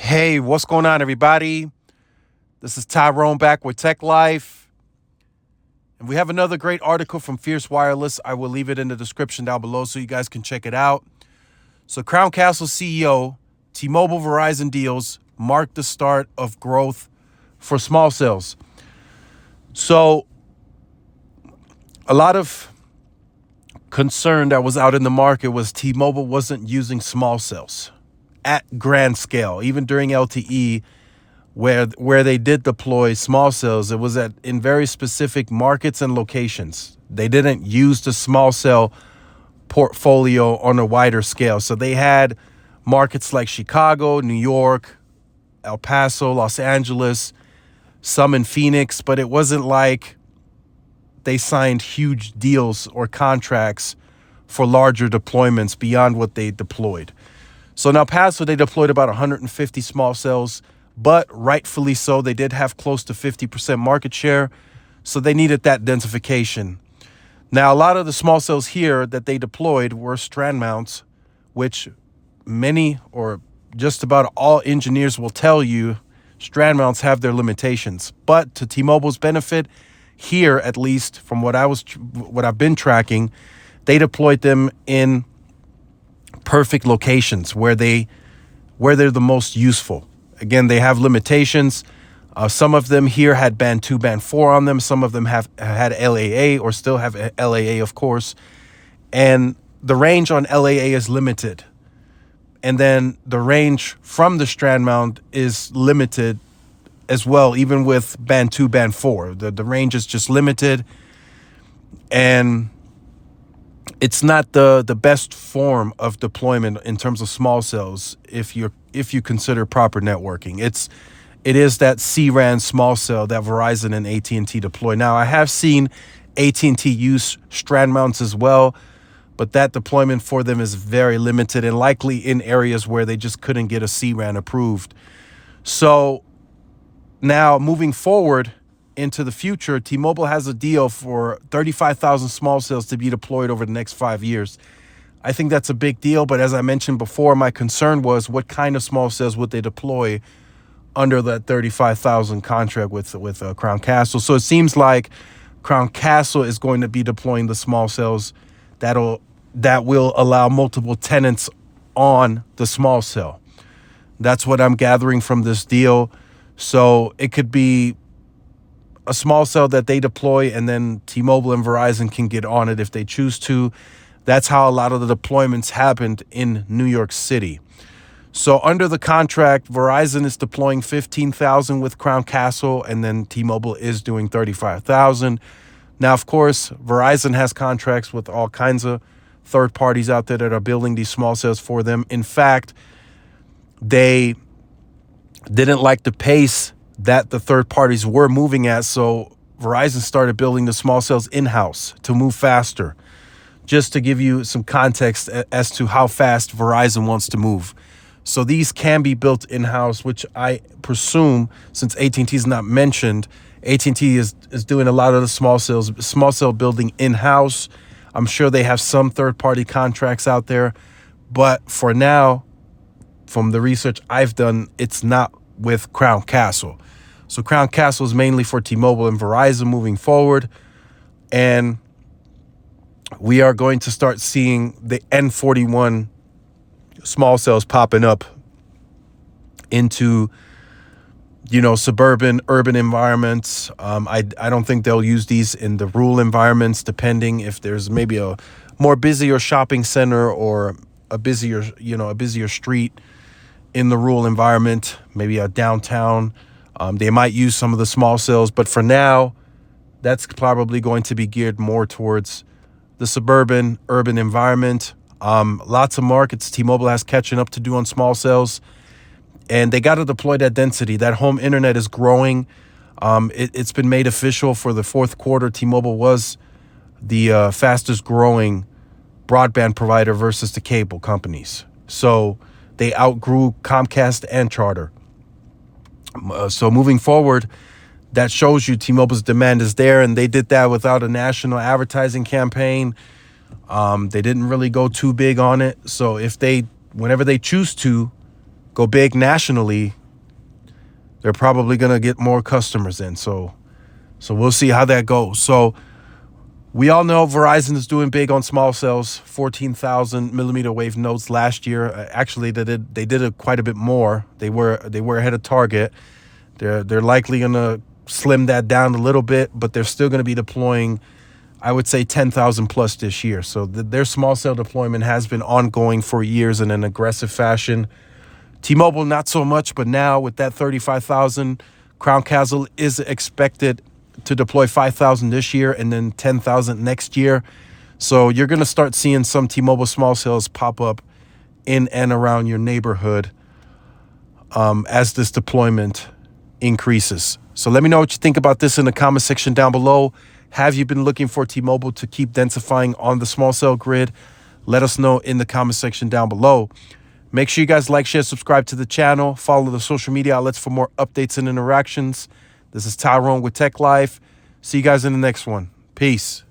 Hey, what's going on, everybody? This is Tyrone back with Tech Life. And we have another great article from Fierce Wireless. I will leave it in the description down below so you guys can check it out. So, Crown Castle CEO, T-Mobile Verizon deals mark the start of growth for small cells. So, a lot of concern that was out in the market was T-Mobile wasn't using small cells at grand scale, even during LTE. Where they did deploy small cells, it was in very specific markets and locations. They didn't use the small cell portfolio on a wider scale. So they had markets like Chicago, New York, El Paso, Los Angeles, some in Phoenix, but it wasn't like they signed huge deals or contracts for larger deployments beyond what they deployed. So in El Paso, they deployed about 150 small cells, but rightfully so, they did have close to 50% market share, so they needed that densification. Now, a lot of the small cells here that they deployed were strand mounts, which many or just about all engineers will tell you strand mounts have their limitations. But to T-Mobile's benefit, here at least from what I've been tracking, they deployed them in perfect locations where they're the most useful. Again, they have limitations. Some of them here had band 2, band 4 on them. Some of them have had LAA or still have LAA, of course. And the range on LAA is limited. And then the range from the strand mount is limited as well, even with band 2, band 4. The range is just limited. And it's not the best form of deployment in terms of small cells if you consider proper networking. It is that C-RAN small cell that Verizon and AT&T deploy. Now, I have seen AT&T use strand mounts as well, but that deployment for them is very limited and likely in areas where they just couldn't get a C-RAN approved. So now moving forward into the future, T-Mobile has a deal for 35,000 small cells to be deployed over the next 5 years. I think that's a big deal, but as I mentioned before, my concern was what kind of small cells would they deploy under that 35,000 contract with Crown Castle. So it seems like Crown Castle is going to be deploying the small cells that will allow multiple tenants on the small cell. That's what I'm gathering from this deal. So it could be a small cell that they deploy, and then T-Mobile and Verizon can get on it if they choose to. That's how a lot of the deployments happened in New York City. So under the contract, Verizon is deploying 15,000 with Crown Castle, and then T-Mobile is doing 35,000. Now, of course, Verizon has contracts with all kinds of third parties out there that are building these small cells for them. In fact, they didn't like the pace that the third parties were moving at, so Verizon started building the small cells in-house to move faster. Just to give you some context as to how fast Verizon wants to move. So these can be built in-house, which I presume, since AT&T is not mentioned, AT&T is doing a lot of the small cell building in-house. I'm sure they have some third-party contracts out there, but for now, from the research I've done, it's not with Crown Castle. So Crown Castle is mainly for T-Mobile and Verizon moving forward. And we are going to start seeing the N41 small cells popping up into, suburban, urban environments. I don't think they'll use these in the rural environments, depending if there's maybe a more busier shopping center or a busier street in the rural environment, maybe a downtown. They might use some of the small cells, but for now, that's probably going to be geared more towards the suburban, urban environment. Lots of markets T-Mobile has catching up to do on small cells, and they got to deploy that density. That home internet is growing. It's been made official for the fourth quarter. T-Mobile was the fastest growing broadband provider versus the cable companies. So they outgrew Comcast and Charter. So moving forward, that shows you T-Mobile's demand is there, and they did that without a national advertising campaign. They didn't really go too big on it. So whenever they choose to, go big nationally, they're probably going to get more customers in. So we'll see how that goes. So we all know Verizon is doing big on small cells, 14,000 millimeter wave nodes last year. Actually, they did quite a bit more. They were ahead of target. They're likely going to slim that down a little bit, but they're still going to be deploying, I would say, 10,000 plus this year. So their small cell deployment has been ongoing for years in an aggressive fashion. T-Mobile, not so much, but now with that 35,000, Crown Castle is expected to deploy 5,000 this year and then 10,000 next year. So you're going to start seeing some T-Mobile small cells pop up in and around your neighborhood as this deployment increases. So let me know what you think about this in the comment section down below. Have you been looking for T-Mobile to keep densifying on the small cell grid? Let us know in the comment section down below. Make sure you guys like, share, subscribe to the channel. Follow the social media outlets for more updates and interactions. This is Tyrone with Tech Life. See you guys in the next one. Peace.